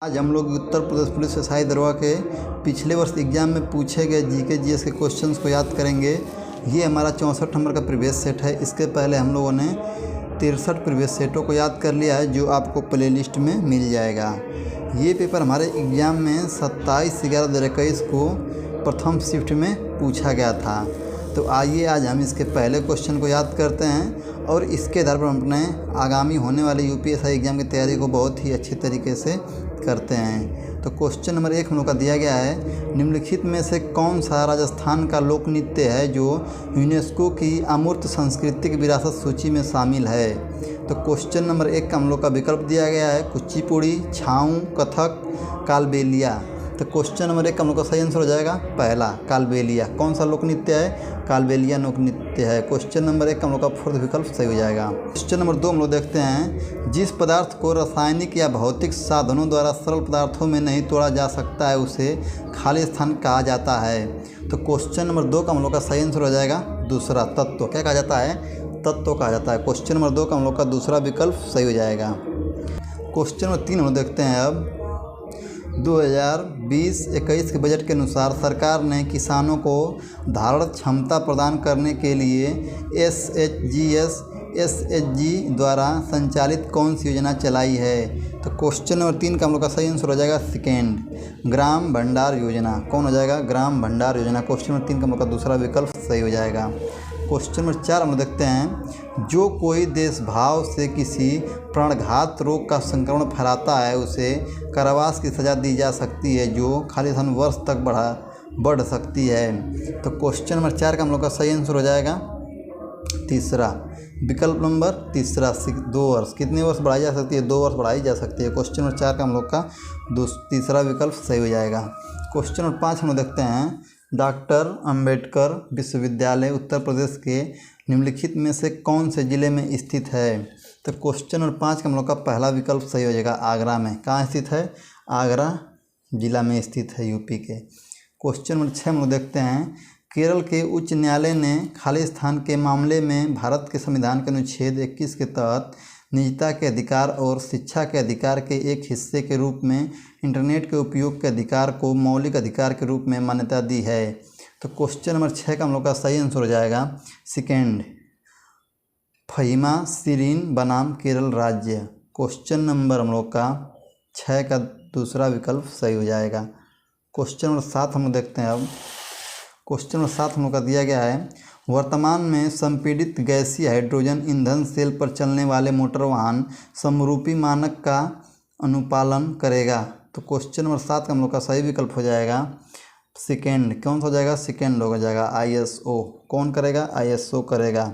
आज हम लोग उत्तर प्रदेश पुलिस एसआई दरोगा के पिछले वर्ष एग्जाम में पूछे गए जीके जीएस के क्वेश्चंस को याद करेंगे। ये हमारा 64 नंबर का प्रीवियस सेट है। इसके पहले हम लोगों ने 63 प्रीवियस सेटों को याद कर लिया है, जो आपको प्लेलिस्ट में मिल जाएगा। ये पेपर हमारे एग्ज़ाम में 27/11/2021 को प्रथम शिफ्ट में पूछा गया था। तो आइए आज हम इसके पहले क्वेश्चन को याद करते हैं और इसके आधार पर हम अपने आगामी होने वाले यूपीएसआई एग्ज़ाम की तैयारी को बहुत ही अच्छे तरीके से करते हैं। तो क्वेश्चन नंबर 1 हम लोग का दिया गया है, निम्नलिखित में से कौन सा राजस्थान का लोक नृत्य है जो यूनेस्को की अमूर्त सांस्कृतिक विरासत सूची में शामिल है। तो क्वेश्चन नंबर 1 का हम लोग का विकल्प दिया गया है कुचिपुड़ी, छाऊ, कथक, कालबेलिया। तो क्वेश्चन नंबर 1 का हम लोग का सही आंसर हो जाएगा पहला कालबेलिया। कौन सा लोक नृत्य है? कालबेलिया लोक नृत्य है। क्वेश्चन नंबर 1 का हम लोग का फोर्थ विकल्प सही हो जाएगा। क्वेश्चन नंबर 2 हम लोग देखते हैं, जिस पदार्थ को रासायनिक या भौतिक साधनों द्वारा सरल पदार्थों में नहीं तोड़ा जा सकता है उसे खाली स्थान कहा जाता है। तो क्वेश्चन नंबर 2 का हम लोग का सही आंसर हो जाएगा दूसरा तत्व। क्या कहा जाता है? तत्व कहा जाता है। क्वेश्चन नंबर 2 का हम लोग का दूसरा विकल्प सही हो जाएगा। क्वेश्चन नंबर 3 हम लोग देखते हैं अब, 2020-21 के बजट के अनुसार सरकार ने किसानों को धारण क्षमता प्रदान करने के लिए एसएचजी द्वारा संचालित कौन सी योजना चलाई है? तो क्वेश्चन नंबर 3 का हम लोग का सही आंसर हो जाएगा सेकेंड, ग्राम भंडार योजना। कौन हो जाएगा? ग्राम भंडार योजना। क्वेश्चन नंबर 3 का हम लोग का दूसरा विकल्प सही हो जाएगा। क्वेश्चन नंबर 4 हम लोग देखते हैं, जो कोई देशभाव से किसी प्राणघात रोग का संक्रमण फैलाता है उसे कारावास की सज़ा दी जा सकती है जो खाली वर्ष तक बढ़ सकती है। तो क्वेश्चन नंबर 4 का हम लोग का सही आंसर हो जाएगा तीसरा, विकल्प नंबर तीसरा 2 वर्ष। कितने वर्ष बढ़ाई जा सकती है? 2 वर्ष बढ़ाई जा सकती है। क्वेश्चन नंबर 4 का हम लोग का तीसरा विकल्प सही हो जाएगा। क्वेश्चन नंबर 5 हम लोग देखते हैं, डॉक्टर अंबेडकर विश्वविद्यालय उत्तर प्रदेश के निम्नलिखित में से कौन से ज़िले में स्थित है? तो क्वेश्चन नंबर 5 का हम लोग का पहला विकल्प सही हो जाएगा आगरा में। कहाँ स्थित है? आगरा जिला में स्थित है यूपी के। क्वेश्चन नंबर 6 हम लोग देखते हैं, केरल के उच्च न्यायालय ने खालिस्तान के मामले में भारत के संविधान के अनुच्छेद 21 के तहत निजता के अधिकार और शिक्षा के अधिकार के एक हिस्से के रूप में इंटरनेट के उपयोग के अधिकार को मौलिक अधिकार के रूप में मान्यता दी है। तो क्वेश्चन नंबर 6 का हम लोग का सही आंसर हो जाएगा सेकेंड, फहीमा सिरीन बनाम केरल राज्य। क्वेश्चन नंबर हम लोग का 6 का दूसरा विकल्प सही हो जाएगा। क्वेश्चन नंबर 7 हम लोग देखते हैं अब, क्वेश्चन नंबर 7 हम लोग का दिया गया है, वर्तमान में संपीड़ित गैसीय हाइड्रोजन ईंधन सेल पर चलने वाले मोटर वाहन समरूपी मानक का अनुपालन करेगा। तो क्वेश्चन नंबर 7 का हम लोग का सही विकल्प हो जाएगा सेकेंड। कौन सा हो जाएगा? सेकेंड हो जाएगा आईएसओ। कौन करेगा? आईएसओ करेगा।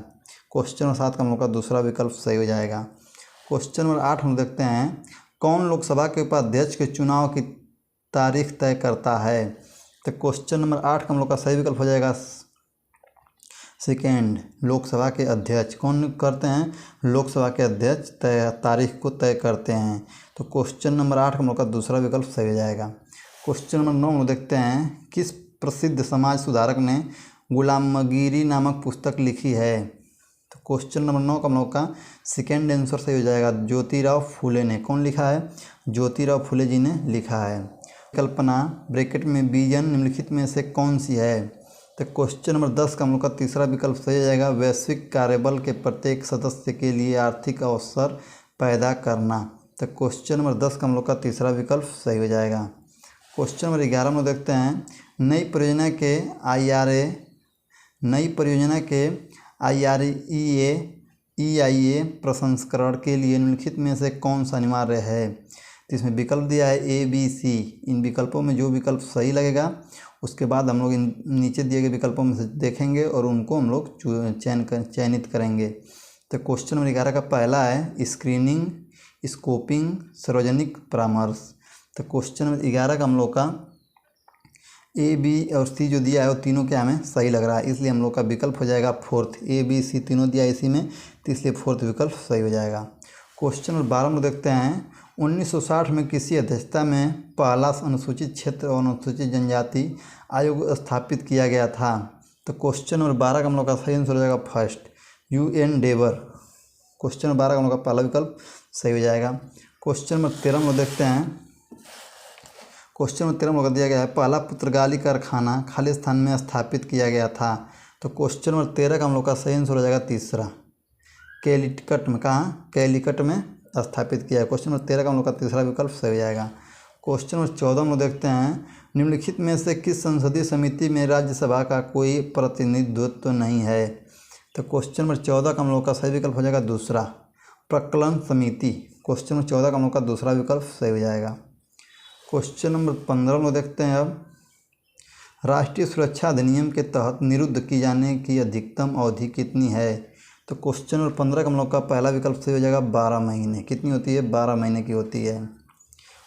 क्वेश्चन नंबर 7 का हम लोग का दूसरा विकल्प सही हो जाएगा। क्वेश्चन नंबर 8 हम देखते हैं, कौन लोकसभा के उपाध्यक्ष के चुनाव की तारीख तय करता है? तो क्वेश्चन नंबर 8 का हम लोग का सही विकल्प हो जाएगा सेकेंड, लोकसभा के अध्यक्ष। कौन करते हैं? लोकसभा के अध्यक्ष तारीख को तय करते हैं। तो क्वेश्चन नंबर 8 का हम लोग का दूसरा विकल्प सही हो जाएगा। क्वेश्चन नंबर 9 हम देखते हैं, किस प्रसिद्ध समाज सुधारक ने गुलामगिरी नामक पुस्तक लिखी है? तो क्वेश्चन नंबर 9 का हम लोग का सेकेंड आंसर सही हो जाएगा, ज्योतिराव फूले ने। कौन लिखा है? ज्योतिराव फूले जी ने लिखा है। कल्पना ब्रैकेट में विजन निम्नलिखित में से कौन सी है? तो क्वेश्चन नंबर 10 का हम लोग का तीसरा विकल्प सही हो जाएगा, वैश्विक कार्यबल के प्रत्येक सदस्य के लिए आर्थिक अवसर पैदा करना। तो क्वेश्चन नंबर 10 का हम लोग का तीसरा विकल्प सही हो जाएगा। क्वेश्चन नंबर 11 में देखते हैं, नई परियोजना के IREA प्रसंस्करण के लिए निम्नलिखित में से कौन सा अनिवार्य है? तो इसमें विकल्प दिया है ABC। इन विकल्पों में जो विकल्प सही लगेगा उसके बाद हम लोग इन नीचे दिए गए विकल्पों में से देखेंगे और उनको हम लोग चयनित करेंगे। तो क्वेश्चन नंबर 11 का पहला है स्क्रीनिंग, स्कोपिंग, सार्वजनिक परामर्श। तो क्वेश्चन नंबर 11 का हम लोग का A, B और C जो दिया है वो तीनों क्या हमें सही लग रहा है, इसलिए हम लोग का विकल्प हो जाएगा फोर्थ। A, B, C तीनों दिया इसी में, तो इसलिए फोर्थ विकल्प सही हो जाएगा। क्वेश्चन नंबर 12 में देखते हैं, 1960 में किसी अध्यक्षता में पहला अनुसूचित क्षेत्र और अनुसूचित जनजाति आयोग स्थापित किया गया था? तो क्वेश्चन नंबर 12 का हम लोग का सही आंसर हो जाएगा फर्स्ट, UN डेवर। क्वेश्चन नंबर 12 का हम लोग का पहला विकल्प सही हो जाएगा। क्वेश्चन नंबर 13 में देखते हैं, क्वेश्चन नंबर 13 हम लोग का दिया गया है पहला पुर्तगाली कारखाना खालिस्तान में स्थापित किया गया था। तो क्वेश्चन नंबर 13 का हम लोग का सही आंसर हो जाएगा तीसरा, कैलीकट में। कहाँ? कैलीकट में स्थापित किया है। क्वेश्चन नंबर 13 का हम लोग का तीसरा विकल्प सही हो जाएगा। क्वेश्चन नंबर 14 हम लोग देखते हैं निम्नलिखित में से किस संसदीय समिति में राज्यसभा का कोई प्रतिनिधित्व नहीं है। तो क्वेश्चन नंबर 14 का हम लोग का सही विकल्प हो जाएगा दूसरा, प्रकलन समिति। क्वेश्चन नंबर 14 का हम लोग का दूसरा विकल्प सही हो जाएगा। क्वेश्चन नंबर 15 हम लोग देखते हैं अब राष्ट्रीय सुरक्षा अधिनियम के तहत निरुद्ध की जाने की अधिकतम अवधि कितनी है। तो क्वेश्चन नंबर 15 का हम लोग का पहला विकल्प सही हो जाएगा 12 महीने। कितनी होती है? 12 महीने की होती है।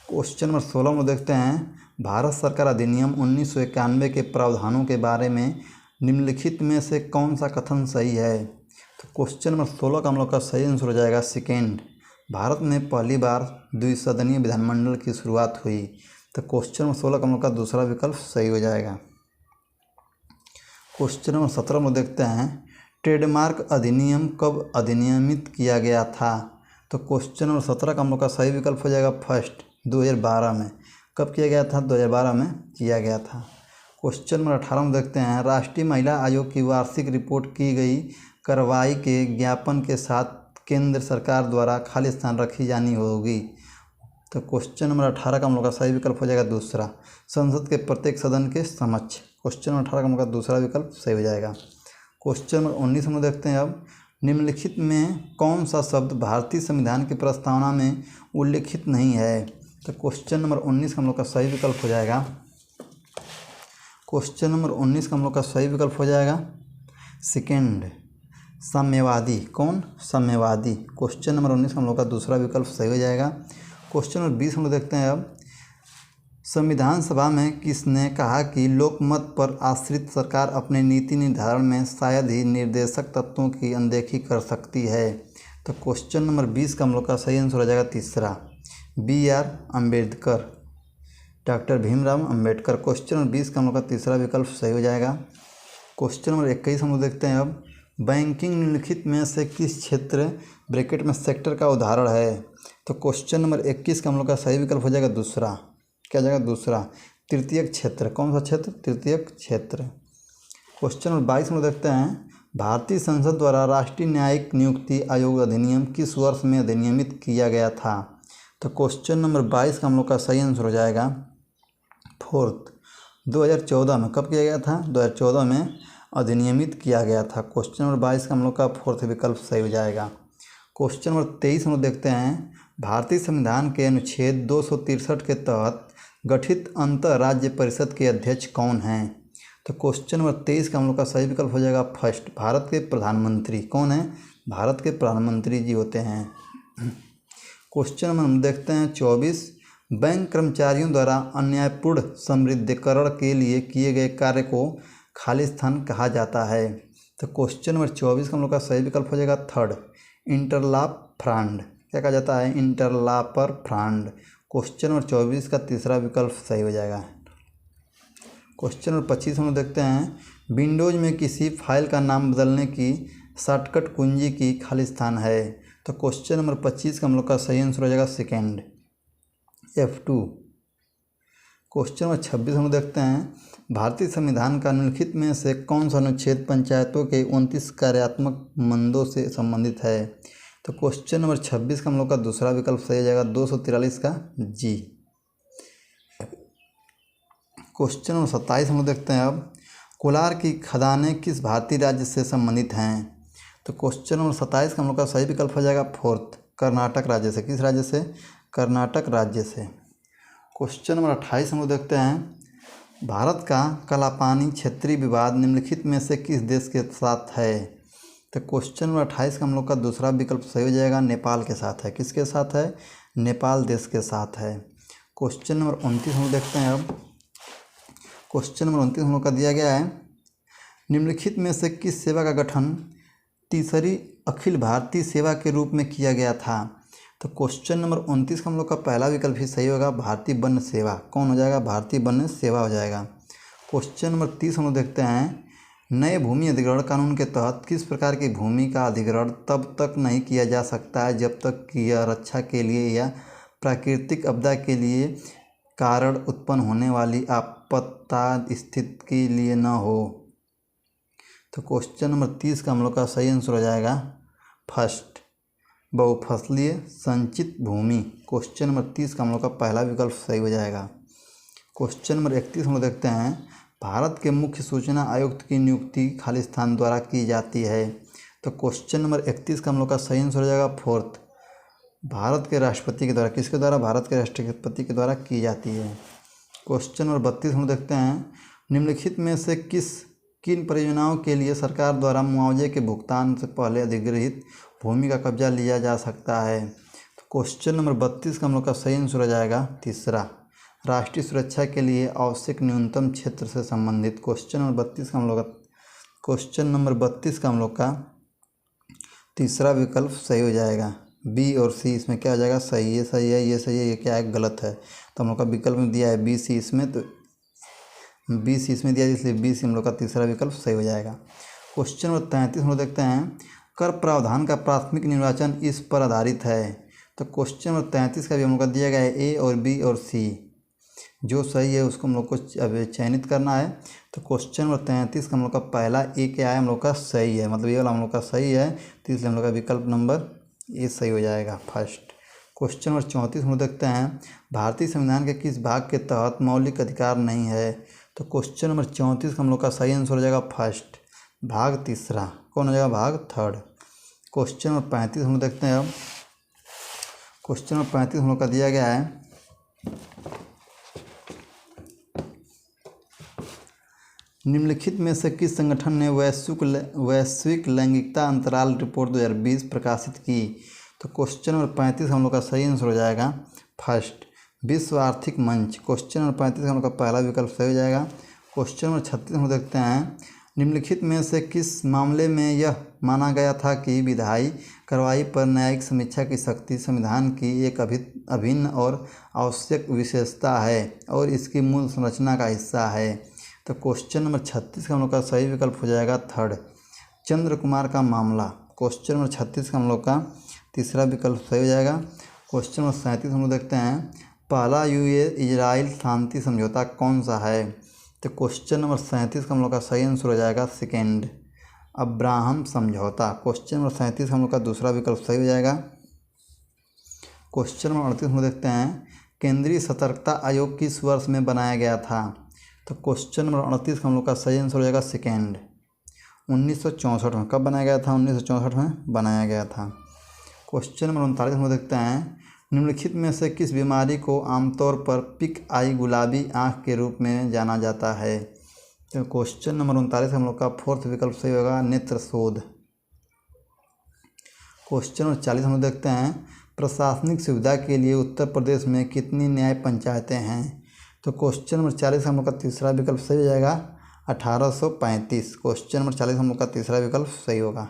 क्वेश्चन नंबर 16 में देखते हैं भारत सरकार अधिनियम 1991 के प्रावधानों के बारे में निम्नलिखित में से कौन सा कथन सही है। तो क्वेश्चन नंबर 16 का हम लोग का सही आंसर हो जाएगा सेकेंड, भारत में पहली बार द्विसदनीय विधानमंडल की शुरुआत हुई। तो क्वेश्चन नंबर 16 का हम लोग का दूसरा विकल्प सही हो जाएगा। क्वेश्चन नंबर 17 में देखते हैं ट्रेडमार्क अधिनियम कब अधिनियमित किया गया था। तो क्वेश्चन नंबर 17 का हम लोग का सही विकल्प हो जाएगा फर्स्ट, 2012 में। कब किया गया था? 2012 में किया गया था। क्वेश्चन नंबर 18 में देखते हैं राष्ट्रीय महिला आयोग की वार्षिक रिपोर्ट की गई कार्रवाई के ज्ञापन के साथ केंद्र सरकार द्वारा खालिस्तान रखी जानी होगी। तो क्वेश्चन नंबर 18 का हम लोग का सही विकल्प हो जाएगा दूसरा, संसद के प्रत्येक सदन के समक्ष। क्वेश्चन नंबर 18 का हम लोग का दूसरा विकल्प सही हो जाएगा। क्वेश्चन नंबर 19 हम लोग देखते हैं अब निम्नलिखित में कौन सा शब्द भारतीय संविधान की प्रस्तावना में उल्लिखित नहीं है। तो क्वेश्चन नंबर 19 का हम लोग का सही विकल्प हो जाएगा। क्वेश्चन नंबर 19 का हम लोग का सही विकल्प हो जाएगा सेकेंड, साम्यवादी। कौन? साम्यवादी। क्वेश्चन नंबर 19 का हम लोग का दूसरा विकल्प सही हो जाएगा। क्वेश्चन नंबर 20 हम लोग देखते हैं अब संविधान सभा में किसने कहा कि लोकमत पर आश्रित सरकार अपने नीति निर्धारण में शायद ही निर्देशक तत्वों की अनदेखी कर सकती है। तो क्वेश्चन नंबर 20 का हम लोग का सही आंसर हो जाएगा तीसरा, BR Ambedkar, doctor Bhimrao Ambedkar. Question number 20 का हम लोग का तीसरा विकल्प सही हो जाएगा। क्वेश्चन नंबर 21 हम लोग देखते हैं अब बैंकिंग निम्नलिखित में से किस क्षेत्र ब्रैकेट में सेक्टर का उदाहरण है। तो क्वेश्चन नंबर 21 का हम लोग का सही विकल्प हो जाएगा दूसरा, क्या जाएगा? दूसरा, तृतीयक क्षेत्र। कौन सा क्षेत्र? तृतीयक क्षेत्र। क्वेश्चन नंबर 22 में देखते हैं भारतीय संसद द्वारा राष्ट्रीय न्यायिक नियुक्ति आयोग अधिनियम किस वर्ष में अधिनियमित किया गया था। तो क्वेश्चन नंबर 22 का हम लोग का सही आंसर हो जाएगा फोर्थ, 2014 में। कब किया गया था? 2014 में अधिनियमित किया गया था। क्वेश्चन नंबर 22 का हम लोग का फोर्थ विकल्प सही हो जाएगा। क्वेश्चन नंबर 23 हम लोग देखते हैं भारतीय संविधान के अनुच्छेद 263 के तहत गठित अंतर राज्य परिषद के अध्यक्ष कौन हैं। तो क्वेश्चन नंबर 23 का हम लोग का सही विकल्प हो जाएगा फर्स्ट, भारत के प्रधानमंत्री। कौन है? भारत के प्रधानमंत्री जी होते हैं। क्वेश्चन नंबर हम देखते हैं 24, बैंक कर्मचारियों द्वारा अन्यायपूर्ण समृद्धीकरण के लिए किए गए कार्य को खालिस्तान कहा जाता है। तो क्वेश्चन नंबर 24 का हम लोग का सही विकल्प हो जाएगा थर्ड, इंटरलाप फ्रांड। क्या कहा जाता है? इंटरलापर फ्रांड। क्वेश्चन नंबर 24 का तीसरा विकल्प सही हो जाएगा। क्वेश्चन नंबर 25 हम लोग देखते हैं विंडोज़ में किसी फाइल का नाम बदलने की शॉर्टकट कुंजी की खालिस्तान है। तो क्वेश्चन नंबर 25 का हम लोग का सही आंसर हो जाएगा सेकेंड, F2। क्वेश्चन नंबर 26 हम लोग देखते हैं भारतीय संविधान का निम्नलिखित में से कौन सा अनुच्छेद पंचायतों के 29 कार्यात्मक मंदों से संबंधित है। तो क्वेश्चन नंबर 26 का हम लोग का दूसरा विकल्प सही हो जाएगा 243 का G। क्वेश्चन नंबर 27 हम लोग देखते हैं अब कोलार की खदानें किस भारतीय राज्य से संबंधित हैं। तो क्वेश्चन नंबर 27 का हम लोग का सही विकल्प हो जाएगा फोर्थ, कर्नाटक राज्य से। किस राज्य से? कर्नाटक राज्य से। क्वेश्चन नंबर 28 हम लोग देखते हैं भारत का कालापानी क्षेत्रीय विवाद निम्नलिखित में से किस देश के साथ है। तो क्वेश्चन नंबर 28 का हम लोग का दूसरा विकल्प सही हो जाएगा, नेपाल के साथ है। किसके साथ है? नेपाल देश के साथ है। क्वेश्चन नंबर 29 हम लोग देखते हैं अब क्वेश्चन नंबर 29 हम लोग का दिया गया है निम्नलिखित में से किस सेवा का गठन तीसरी अखिल भारतीय सेवा के रूप में किया गया था। तो क्वेश्चन नंबर 29 का हम लोग का पहला विकल्प ही सही होगा, भारतीय वन सेवा। कौन हो जाएगा? भारतीय वन सेवा हो जाएगा। क्वेश्चन नंबर 30 हम लोग देखते हैं नए भूमि अधिग्रहण कानून के तहत किस प्रकार की भूमि का अधिग्रहण तब तक नहीं किया जा सकता है जब तक कि यह रक्षा के लिए या प्राकृतिक आपदा के लिए कारण उत्पन्न होने वाली आपात स्थिति के लिए न हो। तो क्वेश्चन नंबर 30 का हम लोग का सही आंसर हो जाएगा फर्स्ट, बहुफसलीय संचित भूमि। क्वेश्चन नंबर 30 का हम लोग का पहला विकल्प सही हो जाएगा। क्वेश्चन नंबर 31 हम लोग देखते हैं, भारत के मुख्य सूचना आयुक्त की नियुक्ति खालिस्तान द्वारा की जाती है। तो क्वेश्चन नंबर 31 का हम लोग का सही आंसर हो जाएगा फोर्थ, भारत के राष्ट्रपति के द्वारा। किसके द्वारा? भारत के राष्ट्रपति के द्वारा की जाती है। क्वेश्चन नंबर 32 हम देखते हैं, निम्नलिखित में से किन परियोजनाओं के लिए सरकार द्वारा मुआवजे के भुगतान से पहले अधिग्रहित भूमि का कब्जा लिया जा सकता है। तो क्वेश्चन नंबर 32 का हम लोग का सही आंसर हो जाएगा तीसरा, राष्ट्रीय सुरक्षा के लिए आवश्यक न्यूनतम क्षेत्र से संबंधित। क्वेश्चन नंबर 32 का हम लोग का तीसरा विकल्प सही हो जाएगा। बी और सी इसमें क्या हो जाएगा? सही है, सही है, ये सही है, ये क्या है? गलत है। तो हम लोग का विकल्प में दिया है बी सी इसमें, तो बी सी इसमें दिया है, इसलिए बी सी हम लोग का तीसरा विकल्प सही हो जाएगा। क्वेश्चन नंबर 33 हम लोग देखते हैं, कर प्रावधान का प्राथमिक निर्वाचन इस पर आधारित है। तो क्वेश्चन नंबर 33 का भी हम लोग का दिया गया है ए और बी और सी, जो सही है उसको हम लोग को अब चयनित करना है। तो क्वेश्चन नंबर 33 का हम लोग का पहला ए क्या है? हम लोग का सही है, मतलब ये वाला हम लोग का सही है, तो इसलिए हम लोग का विकल्प नंबर ए सही हो जाएगा फर्स्ट। क्वेश्चन नंबर 34 हम लोग देखते हैं, भारतीय संविधान के किस भाग के तहत मौलिक अधिकार नहीं है। तो क्वेश्चन नंबर 34 का हम लोग का सही आंसर हो जाएगा फर्स्ट, भाग तीसरा। कौन हो जाएगा? भाग थर्ड। क्वेश्चन नंबर 35 हम लोग देखते हैं, अब क्वेश्चन नंबर 35 हम लोग का दिया गया है, निम्नलिखित में से किस संगठन ने वैश्विक लैंगिकता अंतराल रिपोर्ट 2020 प्रकाशित की। तो क्वेश्चन नंबर 35 हम लोग का सही आंसर हो जाएगा फर्स्ट, विश्व आर्थिक मंच। क्वेश्चन नंबर 35 हम लोग का पहला विकल्प सही हो जाएगा। क्वेश्चन नंबर 36 हम देखते हैं, निम्नलिखित में से किस मामले में यह माना गया था कि विधायी कार्रवाई पर न्यायिक समीक्षा की शक्ति संविधान की एक अभिन्न और आवश्यक विशेषता है और इसकी मूल संरचना का हिस्सा है। तो क्वेश्चन नंबर 36 का हम लोग का सही विकल्प हो जाएगा थर्ड, चंद्र कुमार का मामला। क्वेश्चन नंबर 36 का हम लोग का तीसरा विकल्प सही हो जाएगा। क्वेश्चन नंबर 37 हम लोग देखते हैं, पहला यूएस इजराइल शांति समझौता कौन सा है। तो क्वेश्चन नंबर 37 का हम लोग का सही आंसर हो जाएगा सेकेंड, अब्राहम समझौता। क्वेश्चन नंबर 37 का हम लोग का दूसरा विकल्प सही हो जाएगा। क्वेश्चन नंबर 38 हम लोग देखते हैं, केंद्रीय सतर्कता आयोग किस वर्ष में बनाया गया था। तो क्वेश्चन नंबर 38 का हम लोग का सही आंसर हो जाएगा सेकेंड, 1964 में। कब बनाया गया था? 1964 में बनाया गया था। क्वेश्चन नंबर 39 हम लोग देखते हैं, निम्नलिखित में से किस बीमारी को आमतौर पर पिक आई गुलाबी आँख के रूप में जाना जाता है। तो क्वेश्चन नंबर 39 हम लोग का फोर्थ विकल्प सही होगा, नेत्र शोध। क्वेश्चन नंबर 40 हम लोग देखते हैं, प्रशासनिक सुविधा के लिए उत्तर प्रदेश में कितनी न्याय पंचायतें हैं। तो क्वेश्चन नंबर 40 हम लोग का तीसरा विकल्प सही हो जाएगा 1835। क्वेश्चन नंबर 40 हम लोग का तीसरा विकल्प सही होगा।